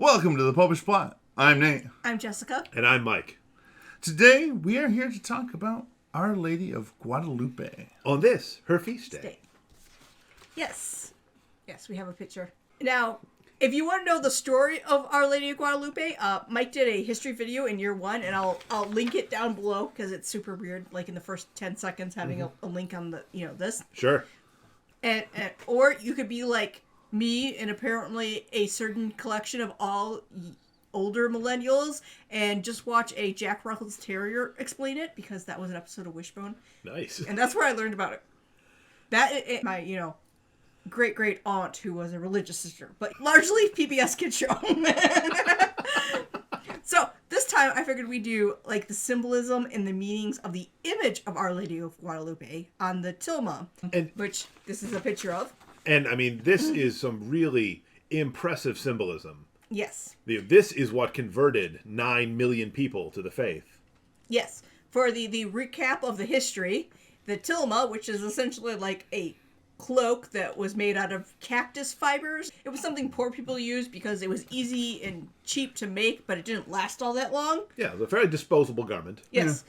Welcome to the Popish plot. I'm Nate. I'm Jessica. And I'm Mike. Today, we are here to talk about Our Lady of Guadalupe. On this, her feast day. Yes. Yes, we have a picture. Now, if you want to know the story of Our Lady of Guadalupe, Mike did a history video in year one, and I'll link it down below because it's super weird, like in the first 10 seconds having a link on the, this. Sure. And or you could be like me and apparently a certain collection of all older millennials and just watch a Jack Russell's Terrier explain it, because that was an episode of Wishbone. Nice. And that's where I learned about it. My great aunt who was a religious sister, but largely PBS Kids show. So this time I figured we'd do like the symbolism and the meanings of the image of Our Lady of Guadalupe on the tilma, which this is a picture of. And I mean, this is some really impressive symbolism. Yes. This is what converted 9 million people to the faith. Yes. For the recap of the history, the tilma, which is essentially like a cloak that was made out of cactus fibers. It was something poor people used because it was easy and cheap to make, but it didn't last all that long. Yeah, it was a very disposable garment. Yes.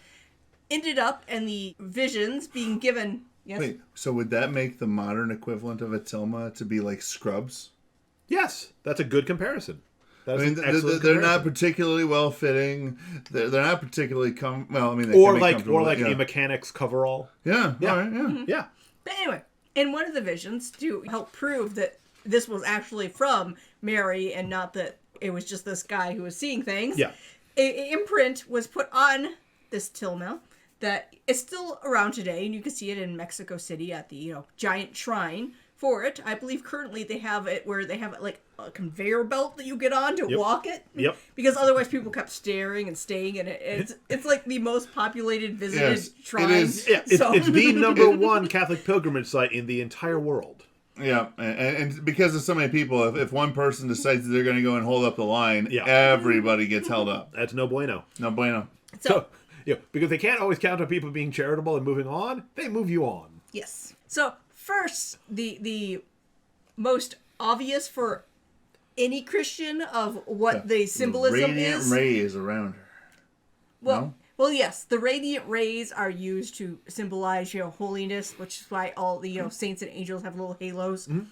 Yeah. Ended up in the visions being given... Yes? Wait, so would that make the modern equivalent of a tilma to be like scrubs? Yes, that's a good comparison. They're not particularly well fitting. They're not particularly they or can like yeah. a mechanic's coverall. Yeah, yeah, all right, yeah. Mm-hmm. Yeah. But anyway, in one of the visions, to help prove that this was actually from Mary and not that it was just this guy who was seeing things, yeah, an imprint was put on this tilma that is still around today, and you can see it in Mexico City at the giant shrine for it. I believe currently they have it where they have like a conveyor belt that you get on to walk it. Yep. Because otherwise people kept staring and staying, and it's like the most populated visited shrine. It is. Yeah, it's the number one Catholic pilgrimage site in the entire world. Yeah, and because of so many people, if one person decides that they're going to go and hold up the line, everybody gets held up. That's no bueno. No bueno. So because they can't always count on people being charitable and moving on, they move you on. Yes. So first, the most obvious for any Christian of what the symbolism radiant is. rays around her. Well, yes, the radiant rays are used to symbolize, holiness, which is why all the saints and angels have little halos. Mm-hmm.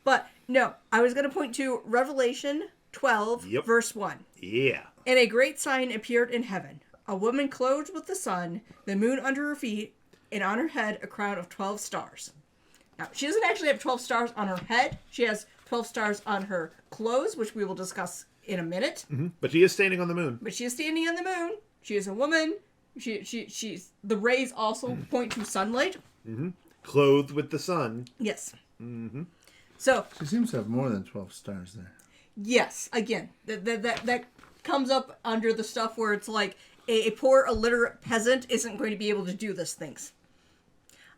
But no, I was going to point to Revelation 12, verse 1. Yeah. And a great sign appeared in heaven. A woman clothed with the sun, the moon under her feet, and on her head a crown of 12 stars. Now, she doesn't actually have 12 stars on her head. She has 12 stars on her clothes, which we will discuss in a minute. Mm-hmm. But she is standing on the moon. She is a woman. She's the rays also point to sunlight. Mm-hmm. Clothed with the sun. Yes. Mm-hmm. So she seems to have more than 12 stars there. Yes. Again, that comes up under the stuff where it's like a poor illiterate peasant isn't going to be able to do these things.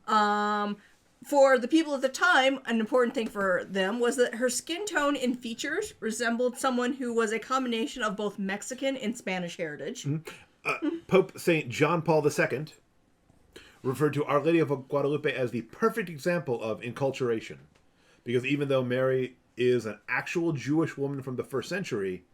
For the people at the time, an important thing for them was that her skin tone and features resembled someone who was a combination of both Mexican and Spanish heritage. Mm-hmm. Pope St. John Paul II referred to Our Lady of Guadalupe as the perfect example of enculturation. Because even though Mary is an actual Jewish woman from the first century,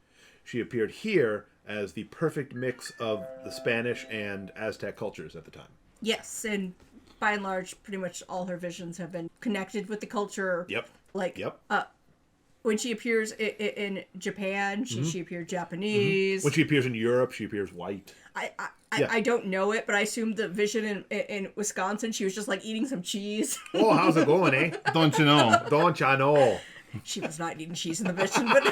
she appeared here as the perfect mix of the Spanish and Aztec cultures at the time. Yes, and by and large, pretty much all her visions have been connected with the culture. Yep. When she appears in Japan, she appeared Japanese. Mm-hmm. When she appears in Europe, she appears white. I don't know it, but I assumed the vision in Wisconsin, she was just like eating some cheese. Oh, how's it going, eh? Don't you know? Don't ya know? She was not eating cheese in the vision, but...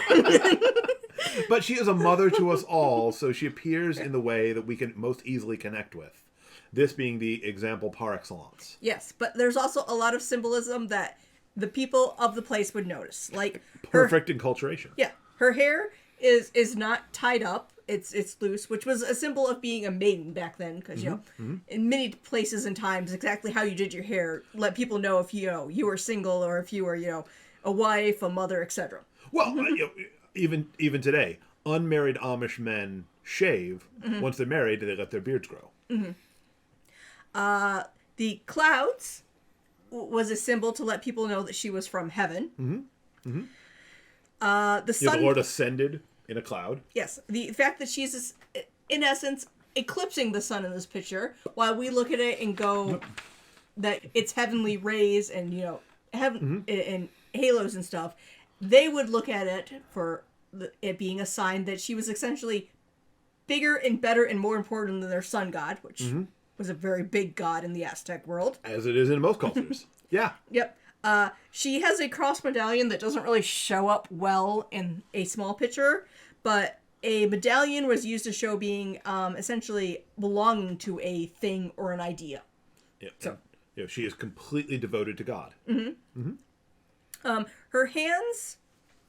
But she is a mother to us all, so she appears in the way that we can most easily connect with. This being the example par excellence. Yes, but there's also a lot of symbolism that the people of the place would notice. Like perfect enculturation. Yeah. Her hair is not tied up. It's loose, which was a symbol of being a maiden back then, because in many places and times, exactly how you did your hair let people know if you were single or if you were a wife, a mother, etc. Well, even today, unmarried Amish men shave. Mm-hmm. Once they're married, they let their beards grow. Mm-hmm. The clouds was a symbol to let people know that she was from heaven. Mm-hmm. Mm-hmm. The sun. The Lord ascended. in a cloud. Yes, the fact that she's, in essence, eclipsing the sun in this picture, while we look at it and go that it's heavenly rays and, heaven and halos and stuff, they would look at it for it being a sign that she was essentially bigger and better and more important than their sun god, which was a very big god in the Aztec world. As it is in most cultures. Yeah. Yep. She has a cross medallion that doesn't really show up well in a small picture, but a medallion was used to show being essentially belonging to a thing or an idea. Yeah. So, she is completely devoted to God. Her hands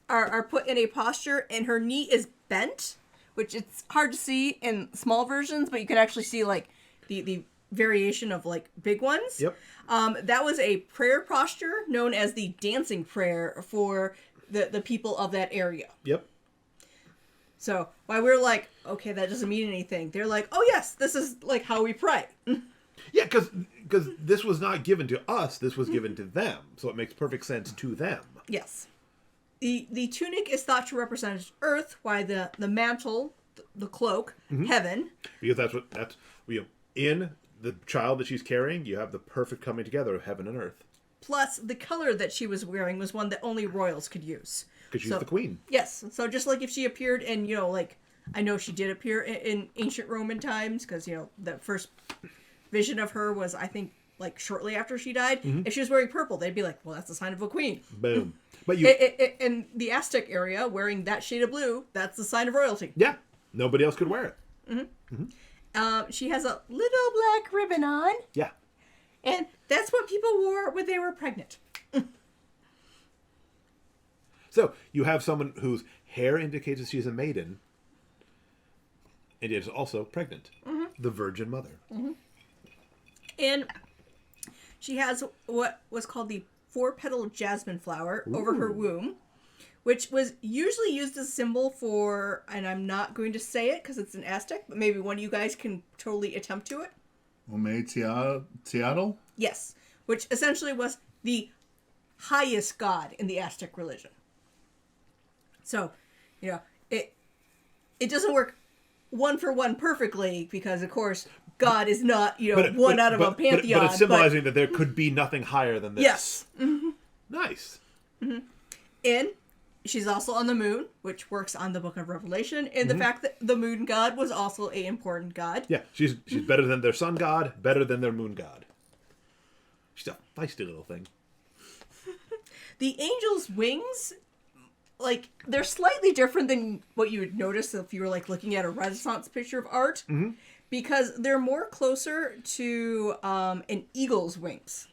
are put in a posture, and her knee is bent, which it's hard to see in small versions, but you can actually see like the variation of like big ones. Yep. That was a prayer posture known as the dancing prayer for the people of that area. Yep. So while we're like, okay, that doesn't mean anything, they're like, oh yes, this is like how we pray. Yeah, because this was not given to us, this was given to them, so it makes perfect sense to them. Yes. The tunic is thought to represent earth, while the mantle, the cloak, heaven. Because that's in the child that she's carrying, you have the perfect coming together of heaven and earth. Plus, the color that she was wearing was one that only royals could use. Because she's the queen. Yes. So just like if she appeared in, I know she did appear in ancient Roman times, because, the first vision of her was, I think, like shortly after she died. If she was wearing purple, they'd be like, well, that's a sign of a queen. Boom. But in the Aztec area, wearing that shade of blue, that's the sign of royalty. Yeah. Nobody else could wear it. She has a little black ribbon on. Yeah. And that's what people wore when they were pregnant. So you have someone whose hair indicates that she's a maiden, and yet is also pregnant. The Virgin Mother. And she has what was called the 4-petal jasmine flower over her womb, which was usually used as a symbol for, and I'm not going to say it because it's an Aztec, but maybe one of you guys can totally attempt to it. Teatl? Yes, which essentially was the highest god in the Aztec religion. So, it doesn't work one for one perfectly because, of course, God is not, one out of a pantheon. But it's symbolizing that there could be nothing higher than this. Yes. Nice. And she's also on the moon, which works on the Book of Revelation, and the fact that the moon god was also an important god. Yeah, she's better than their sun god, better than their moon god. She's a feisty little thing. The angel's wings, they're slightly different than what you would notice if you were, looking at a Renaissance picture of art, because they're more closer to an eagle's wings.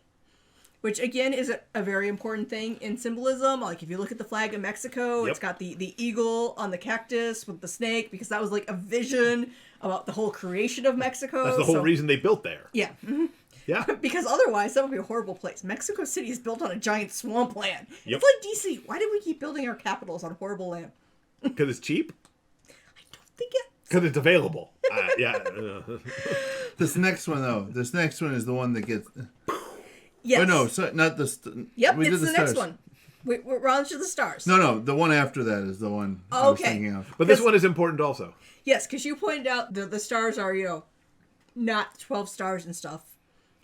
Which, again, is a very important thing in symbolism. Like, if you look at the flag of Mexico, It's got the eagle on the cactus with the snake, because that was, a vision about the whole creation of Mexico. That's the whole reason they built there. Yeah. Yeah. Because otherwise, that would be a horrible place. Mexico City is built on a giant swampland. Yep. It's like D.C. Why do we keep building our capitals on horrible land? Because it's cheap? I don't think it... Because it's available. Yeah. This next one, though. This next one is the one that gets... Yes. Oh, no, so not the... Yep, it's the next one. We're on to the stars. No, the one after that is the one I was thinking of. But this one is important also. Yes, because you pointed out the stars are, not 12 stars and stuff.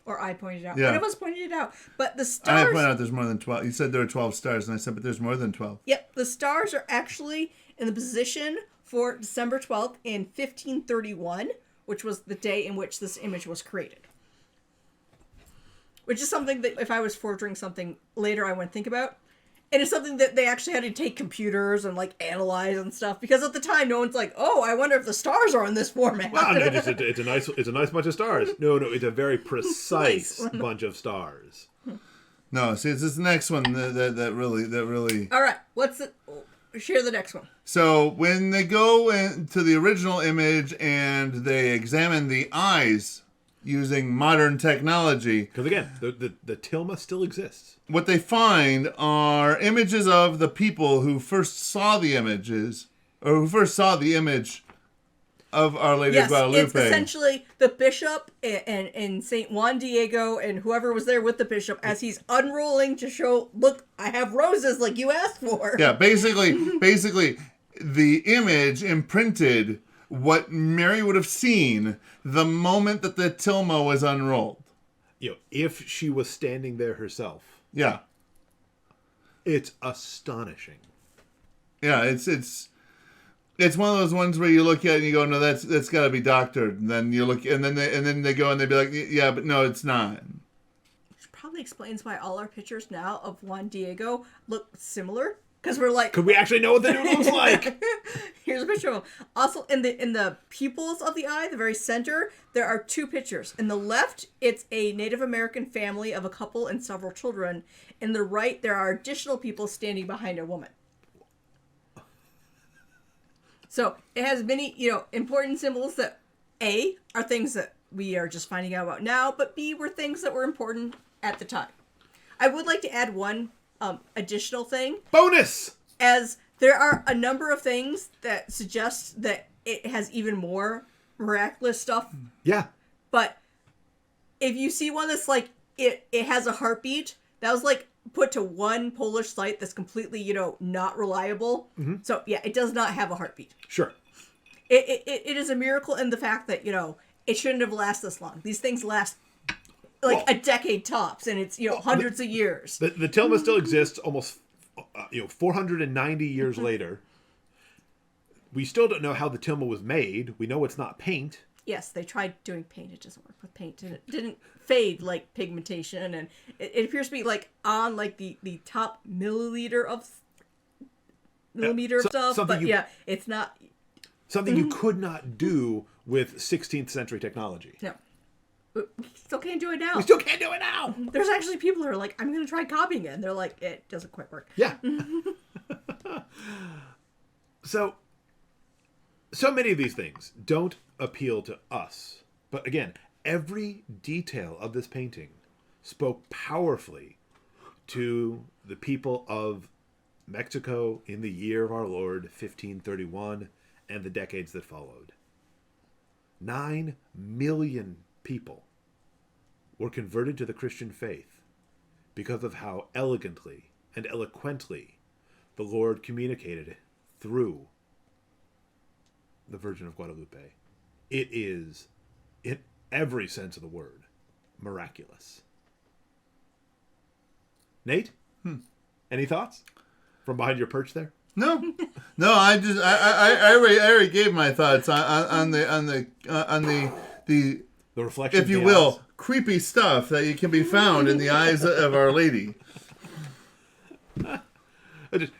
Or I pointed it out. Yeah. One of us pointed it out. But the I stars... pointed out there's more than 12. You said there were 12 stars, and I said, but there's more than 12. Yep, the stars are actually in the position for December 12th in 1531, which was the day in which this image was created. Which is something that if I was forging something later, I wouldn't think about. And it's something that they actually had to take computers and analyze and stuff, because at the time no one's like, oh, I wonder if the stars are in this format. Well, it's a nice bunch of stars. No, it's a very precise bunch of stars. No, see, it's this next one that really. All right, share the next one. So when they go into the original image and they examine the eyes using modern technology. Because again, the tilma still exists. What they find are images of the people who first saw the images, or who first saw the image of Our Lady of Guadalupe. It's essentially the bishop and St. Juan Diego and whoever was there with the bishop as he's unrolling to show, look, I have roses like you asked for. Yeah, basically, the image imprinted what Mary would have seen the moment that the tilma was unrolled. If she was standing there herself. Yeah. It's astonishing. Yeah, it's one of those ones where you look at it and you go, no, that's got to be doctored. And then you look, and then they go and they be like, yeah, but no, it's not. Which probably explains why all our pictures now of Juan Diego look similar. Because we're like, could we actually know what the dude looks like? Here's a picture of him. Also, in the pupils of the eye, the very center, there are two pictures. In the left, it's a Native American family of a couple and several children. In the right, there are additional people standing behind a woman. So it has many, important symbols that A, are things that we are just finding out about now, but B, were things that were important at the time. I would like to add one additional thing. Bonus! As there are a number of things that suggest that it has even more miraculous stuff. Yeah. But if you see one that's like, it has a heartbeat, that was like put to one Polish site that's completely, not reliable. Mm-hmm. So yeah, it does not have a heartbeat. Sure. It is a miracle in the fact that, it shouldn't have lasted this long. These things last a decade tops, and it's, hundreds of years. The tilma still exists almost, 490 years later. We still don't know how the tilma was made. We know it's not paint. Yes, they tried doing paint. It doesn't work with paint. And it didn't fade like pigmentation. And it appears to be like on like the top millimeter of stuff. But it's not. Something you could not do with 16th century technology. No. We still can't do it now. We still can't do it now. There's actually people who are like, I'm going to try copying it. And they're like, it doesn't quite work. Yeah. So many of these things don't appeal to us. But again, every detail of this painting spoke powerfully to the people of Mexico in the year of our Lord, 1531, and the decades that followed. 9 million people were converted to the Christian faith because of how elegantly and eloquently the Lord communicated through the Virgin of Guadalupe. It is, in every sense of the word, miraculous. Nate? Any thoughts from behind your perch there? No. I already gave my thoughts on the reflection, if you will, creepy stuff that can be found in the eyes of Our Lady.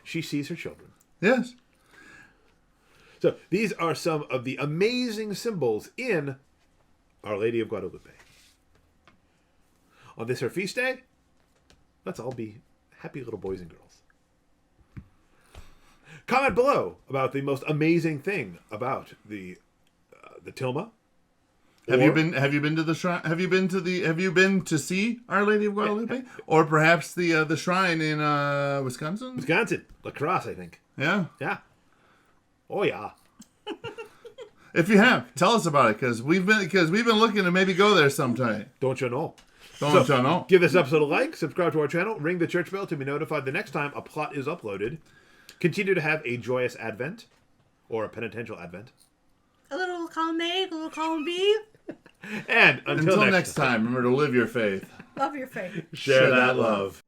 She sees her children. Yes. So these are some of the amazing symbols in Our Lady of Guadalupe. On this her feast day, let's all be happy little boys and girls. Comment below about the most amazing thing about the tilma. Have you been to the shrine? Have you been to see Our Lady of Guadalupe, or perhaps the shrine in Wisconsin? Wisconsin, La Crosse, I think. Yeah. Yeah. Oh yeah. If you have, tell us about it because we've been looking to maybe go there sometime. Don't you know? Don't you know? Give this episode a like, subscribe to our channel, ring the church bell to be notified the next time a plot is uploaded. Continue to have a joyous Advent, or a penitential Advent. A little column A, a little column B. And until next time, remember to live your faith. Love your faith. Share that love.